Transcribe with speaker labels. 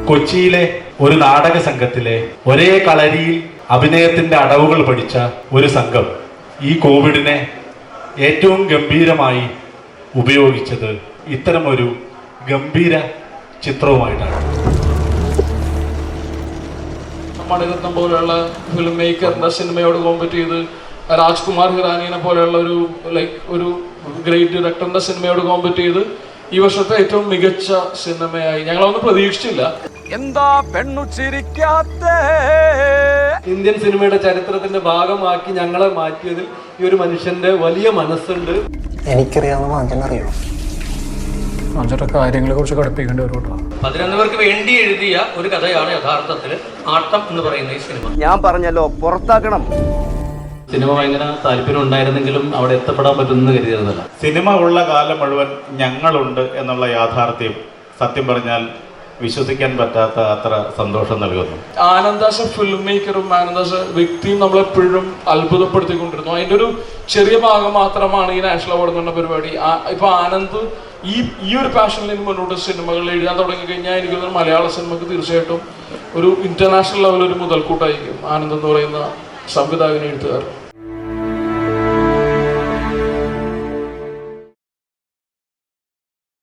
Speaker 1: കൊച്ചിയിലെ ഒരു നാടക സംഘത്തിലെ ഒരേ കളരിയിൽ അഭിനയത്തിന്റെ അടവുകൾ പഠിച്ച ഒരു സംഘം ഈ കോവിഡിനെ ഏറ്റവും ഗംഭീരമായി ഉപയോഗിച്ചത് ഇത്തരമൊരു ഗംഭീര ചിത്രവുമായിട്ടാണ്.
Speaker 2: മണിരത്നം പോലെയുള്ള ഫിലിം മേക്കറിന്റെ സിനിമയോട് കോമ്പറ്റ് ചെയ്ത് രാജ്കുമാർ ഹിറാനിയെ പോലെയുള്ള ഒരു ഗ്രേറ്റ് ഡയറക്ടറിന്റെ സിനിമയോട് കോമ്പറ്റ് ചെയ്ത് ഈ വർഷത്തെ ഏറ്റവും മികച്ച സിനിമയായി ഞങ്ങളൊന്നും പ്രതീക്ഷിച്ചില്ല.
Speaker 3: എന്താ പെണ്ണു ചിരിക്കാത്ത
Speaker 4: ഇന്ത്യൻ സിനിമയുടെ ചരിത്രത്തിന്റെ ഭാഗമാക്കി ഞങ്ങളെ മാറ്റിയതിൽ ഈ ഒരു മനുഷ്യന്റെ വലിയ മനസ്സുണ്ട്.
Speaker 5: എനിക്കറിയാവുന്ന മാഞ്ചനറിയോ
Speaker 2: അഞ്ചൊക്കെ കാര്യങ്ങളെ കുറിച്ച് ഘടിപ്പിക്കേണ്ടി വരും കേട്ടോ.
Speaker 6: 11 പേർക്ക് വേണ്ടി എഴുതിയ ഒരു കഥയാണ് യഥാർത്ഥത്തിൽ ആട്ടം എന്ന് പറയുന്ന ഈ സിനിമ.
Speaker 3: ഞാൻ പറഞ്ഞല്ലോ പുറത്താക്കണം.
Speaker 7: സിനിമ ഭയങ്കര താല്പര്യം ഉണ്ടായിരുന്നെങ്കിലും അവിടെ എത്തപ്പെടാൻ പറ്റുമെന്ന് കരുതിയിരുന്നില്ല.
Speaker 1: സിനിമ ഉള്ള കാലം മുഴുവൻ ഞങ്ങളുണ്ട് എന്നുള്ള യാഥാർത്ഥ്യം സത്യം പറഞ്ഞാൽ വിശ്വസിക്കാൻ പറ്റാത്ത അത്ര സന്തോഷം നൽകുന്നു.
Speaker 2: ആനന്ദാശ ഫിലിം മേക്കറും ആനന്ദാശ വ്യക്തിയും നമ്മളെപ്പോഴും അത്ഭുതപ്പെടുത്തിക്കൊണ്ടിരുന്നു. അതിൻ്റെ ഒരു ചെറിയ ഭാഗം മാത്രമാണ് ഈ നാഷണൽ അവാർഡ് എന്ന പരിപാടി. ഇപ്പൊ ആനന്ദ് ഈ ഒരു പാഷനിൽ മുന്നോട്ട് സിനിമകൾ എഴുതാൻ തുടങ്ങി കഴിഞ്ഞാൽ എനിക്ക് തോന്നുന്നു മലയാള സിനിമക്ക് തീർച്ചയായിട്ടും ഒരു ഇന്റർനാഷണൽ ലെവൽ ഒരു മുതൽക്കൂട്ടായിരിക്കും ആനന്ദ് എന്ന് പറയുന്ന സംവിധായകൻ എഴുത്തുകാർ.